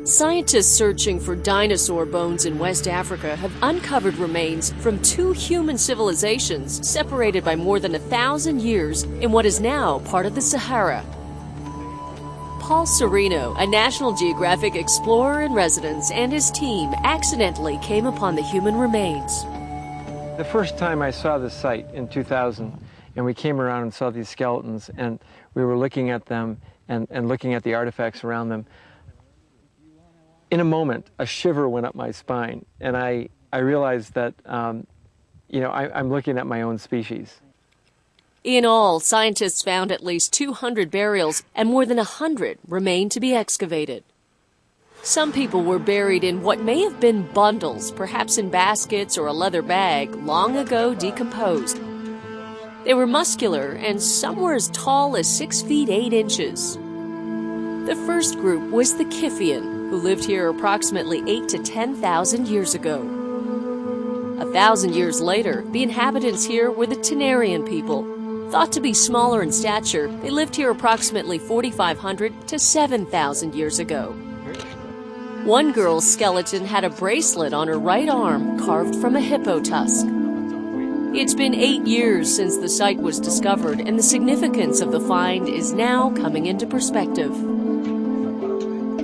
Scientists searching for dinosaur bones in West Africa have uncovered remains from two human civilizations separated by more than 1,000 years in what is now part of the Sahara. Paul Serino, a National Geographic explorer in residence, and his team accidentally came upon the human remains. The first time I saw the site in 2000, and we came around and saw these skeletons, and we were looking at them and looking at the artifacts around them, in a moment, a shiver went up my spine, and I realized that, I'm looking at my own species. In all, scientists found at least 200 burials, and more than 100 remain to be excavated. Some people were buried in what may have been bundles, perhaps in baskets or a leather bag, long ago decomposed. They were muscular, and some were as tall as 6 feet 8 inches. The first group was the Kifian, who lived here approximately 8,000 to 10,000 years ago. 1,000 years later, the inhabitants here were the Tenarian people. Thought to be smaller in stature, they lived here approximately 4,500 to 7,000 years ago. One girl's skeleton had a bracelet on her right arm carved from a hippo tusk. It's been 8 years since the site was discovered, and the significance of the find is now coming into perspective.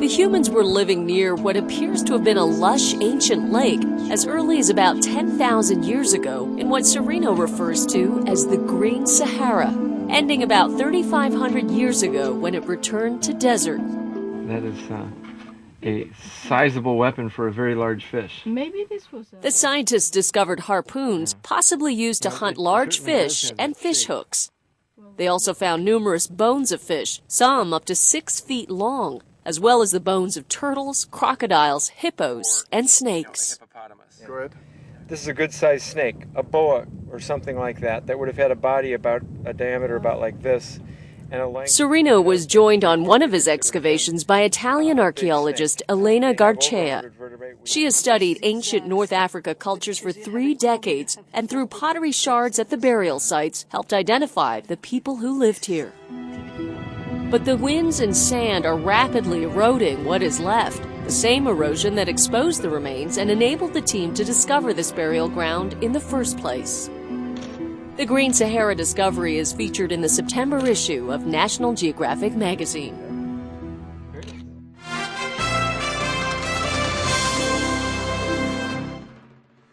The humans were living near what appears to have been a lush ancient lake as early as about 10,000 years ago in what Serino refers to as the Green Sahara, ending about 3,500 years ago when it returned to desert. That is a sizable weapon for a very large fish. Maybe this was The scientists discovered harpoons, possibly used to hunt large fish, and fish hooks. They also found numerous bones of fish, some up to 6 feet long, as well as the bones of turtles, crocodiles, hippos, and snakes. Go ahead. This is a good-sized snake, a boa or something like that would have had a body about a diameter about like this, and a length. Serino was joined on one of his excavations by Italian archaeologist Elena Garcea. She has studied ancient North Africa cultures for 3 decades, and through pottery shards at the burial sites, helped identify the people who lived here. But the winds and sand are rapidly eroding what is left, the same erosion that exposed the remains and enabled the team to discover this burial ground in the first place. The Green Sahara discovery is featured in the September issue of National Geographic magazine.